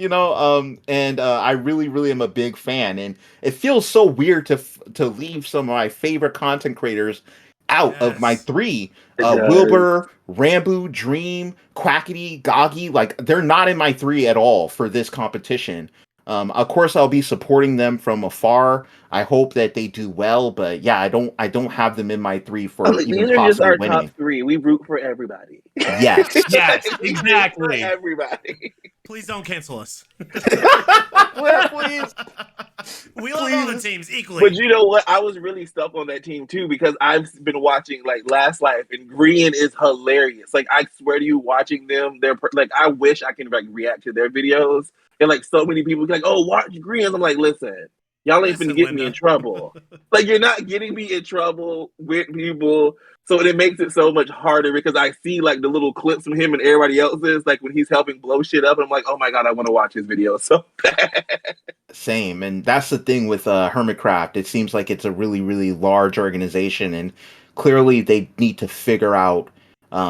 and I really, really am a big fan, and it feels so weird to leave some of my favorite content creators out of my Yes. three. It does. Wilbur, Rambo, Dream, Quackity, Goggy, like they're not in my three at all for this competition. Of course, I'll be supporting them from afar. I hope that they do well, but yeah, I don't have them in my three for even These are just possibly our winning. top three. We root for everybody. Yes. Yes, We root exactly. for everybody. Please don't cancel us. Please. We love all the teams equally. But you know what? I was really stuck on that team too because I've been watching like Last Life, and Green is hilarious. Like I swear to you, watching them, they're like I wish I can like react to their videos. And like so many people like, oh, watch Green. I'm like, listen, y'all ain't finna get me in trouble. Like you're not getting me in trouble with people. So it makes it so much harder because I see like the little clips from him and everybody else's, like when he's helping blow shit up. And I'm like, oh my God, I want to watch his video so bad. Same. And that's the thing with Hermitcraft. It seems like it's a really, really large organization, and clearly they need to figure out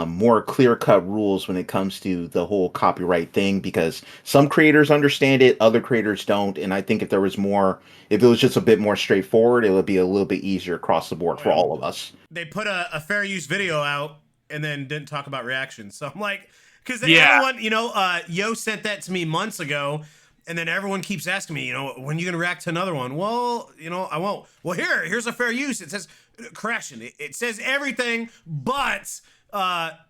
more clear-cut rules when it comes to the whole copyright thing, because some creators understand it, other creators don't. And I think if it was just a bit more straightforward, it would be a little bit easier across the board for all of us. They put a fair use video out and then didn't talk about reactions. So I'm like, because Yeah. everyone, Yo sent that to me months ago, and then everyone keeps asking me, when are you gonna react to another one? Well, I won't. Well, here's a fair use. It says correction. It says everything but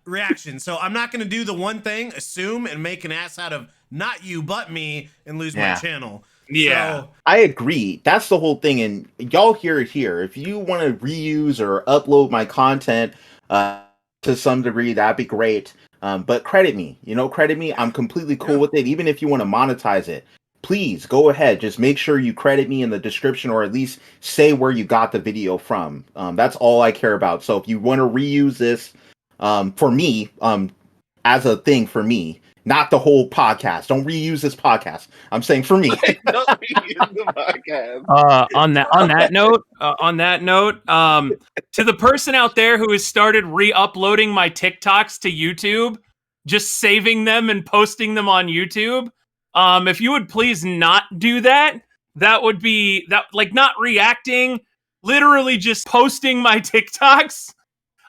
reaction. So I'm not gonna do the one thing, assume and make an ass out of not you but me and lose my channel. Yeah. So, I agree. That's the whole thing. And y'all hear it here. If you want to reuse or upload my content to some degree, that'd be great. But credit me. Credit me. I'm completely cool with it. Even if you want to monetize it, please go ahead. Just make sure you credit me in the description, or at least say where you got the video from. That's all I care about. So if you want to reuse this for me, as a thing for me, not the whole podcast. Don't reuse this podcast. I'm saying for me. Don't reuse the podcast. On that note, to the person out there who has started re-uploading my TikToks to YouTube, just saving them and posting them on YouTube, if you would please not do that, that would be not reacting, literally just posting my TikToks.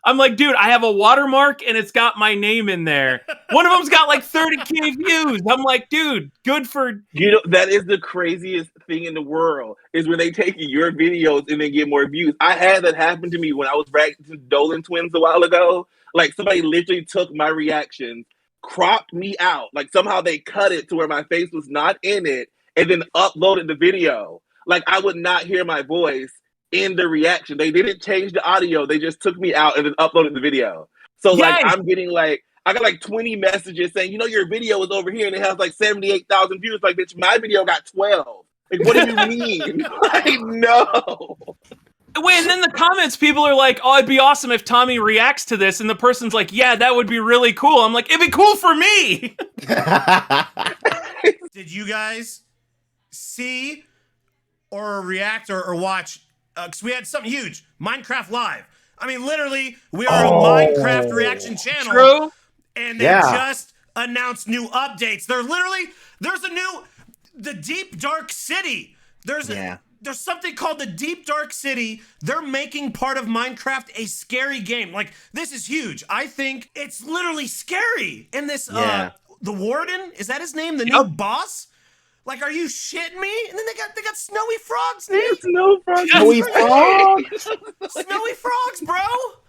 I'm like, dude, I have a watermark and it's got my name in there. One of them's got like 30K views. I'm like, dude, good for... That is the craziest thing in the world, is when they take your videos and then get more views. I had that happen to me when I was reacting to Dolan Twins a while ago. Like somebody literally took my reactions, cropped me out. Like somehow they cut it to where my face was not in it, and then uploaded the video. Like I would not hear my voice in the reaction. They didn't change the audio. They just took me out and then uploaded the video. So like I'm getting like, I got like 20 messages saying, your video is over here and it has like 78,000 views. Like, bitch, my video got 12. Like, what do you mean? Like, no. Wait, and then the comments, people are like, oh, it'd be awesome if Tommy reacts to this. And the person's like, yeah, that would be really cool. I'm like, it'd be cool for me. did you guys see or react or watch? Because we had something huge, Minecraft Live. I mean, literally, we are a Minecraft reaction channel. True. And they just announced new updates. There's the Deep Dark City. There's something called the Deep Dark City. They're making part of Minecraft a scary game. Like, this is huge. I think it's literally scary. And this, the Warden, is that his name? The new boss? Like, are you shitting me? And then they got snowy frogs, Nate. Snowy frogs. Snowy frogs, bro.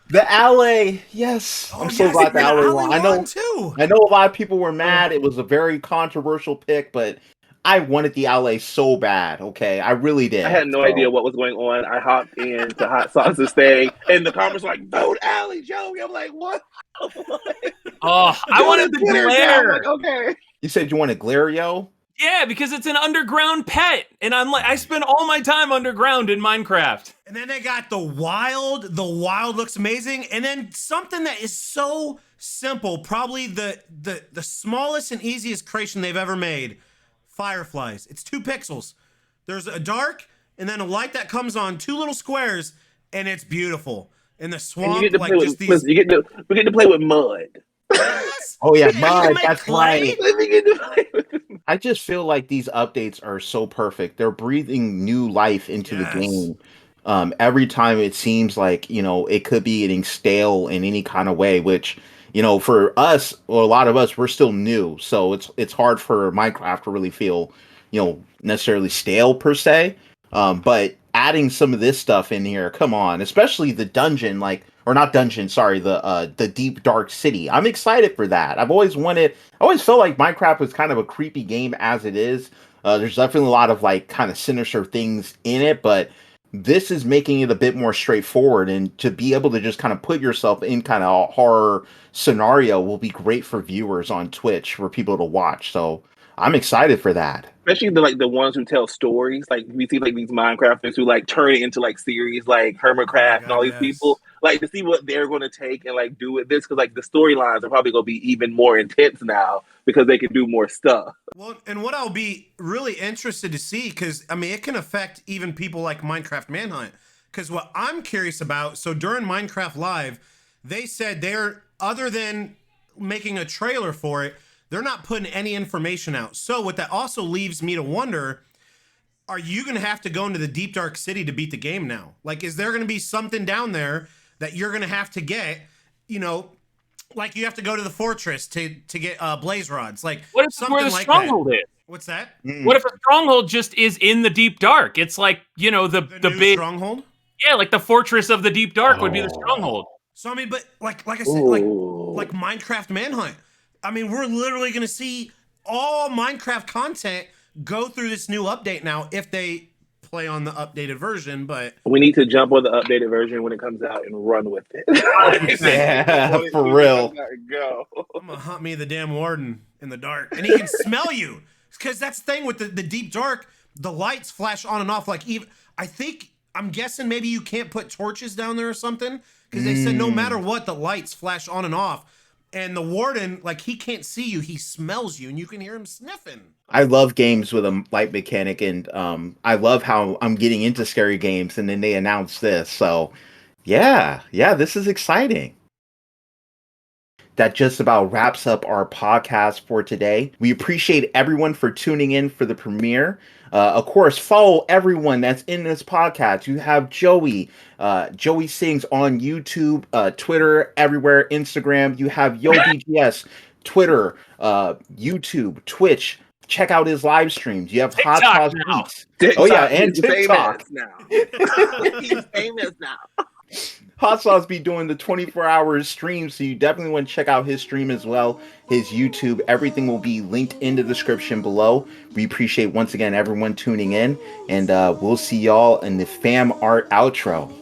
The alley, yes. I'm so glad the alley won. I know a lot of people were mad. It was a very controversial pick, but I wanted the alley so bad. Okay, I really did. I had no idea what was going on. I hopped into Hot Sauce's thing, and the comments were like, "Vote Alley, Joey." I'm like, "What?" Oh, I wanted the glare. Like, okay. You said you wanted glare, yo? Yeah, because it's an underground pet, and I'm like, I spend all my time underground in Minecraft. And then they got the wild. The wild looks amazing, and then something that is so simple, probably the smallest and easiest creation they've ever made. Fireflies. It's 2 pixels. There's a dark and then a light that comes on, 2 little squares, and it's beautiful. In the And swamp, you get to like play just with, these. listen, we get to play with mud. Yes! Oh yeah, You can mud. make That's clay? right. We get to play with I just feel like these updates are so perfect. They're breathing new life into the Yes. game. Every time it seems like, it could be getting stale in any kind of way, which, for us, or a lot of us, we're still new. So it's hard for Minecraft to really feel, necessarily stale per se. But adding some of this stuff in here, come on, especially the dungeon, like, or not dungeon, sorry, the deep dark city. I'm excited for that. I always felt like Minecraft was kind of a creepy game as it is. There's definitely a lot of like kind of sinister things in it, but this is making it a bit more straightforward, and to be able to just kind of put yourself in kind of a horror scenario will be great for viewers on Twitch for people to watch. So I'm excited for that. especially the ones who tell stories. Like we see like these Minecrafters who like turn it into like series like Oh my Hermitcraft and God, all these yes. people. Like to see what they're going to take and like do with this because like the storylines are probably going to be even more intense now because they can do more stuff. Well, and what I'll be really interested to see, because I mean, it can affect even people like Minecraft Manhunt. Because what I'm curious about, so during Minecraft Live, they said they're, other than making a trailer for it, they're not putting any information out. So what that also leaves me to wonder, are you going to have to go into the deep dark city to beat the game now? Like, is there going to be something down there that you're going to have to get, like you have to go to the fortress to get blaze rods, like What if something where the like stronghold that. is? What's that? What if a stronghold just is in the deep dark? It's like, The the new big stronghold? Yeah, like the fortress of the deep dark would be the stronghold. So I mean, but like I said, like Minecraft Manhunt. I mean, we're literally gonna see all Minecraft content go through this new update now if they play on the updated version. But We need to jump on the updated version when it comes out and run with it. Yeah, for real. Go. I'm gonna hunt me the damn warden in the dark, and he can smell you. Because that's the thing with the deep dark, the lights flash on and off. Like even I'm guessing maybe you can't put torches down there or something. Because they said no matter what, the lights flash on and off. And the warden, like, he can't see you, he smells you, and you can hear him sniffing. I love games with a light mechanic, and I love how I'm getting into scary games, and then they announce this. So, yeah, this is exciting. That just about wraps up our podcast for today. We appreciate everyone for tuning in for the premiere. Of course, follow everyone that's in this podcast. You have Joey. Joey Sings on YouTube, Twitter, everywhere, Instagram. You have YoBGS, Twitter, YouTube, Twitch. Check out his live streams. You have Hot TikTok Sauce now. Beats. TikTok, Oh yeah, and he's TikTok. famous now. He's famous now. Hot Sauce be doing the 24-hour stream, so you definitely want to check out his stream as well, his YouTube. Everything will be linked in the description below. We appreciate once again everyone tuning in, and we'll see y'all in the fam art outro.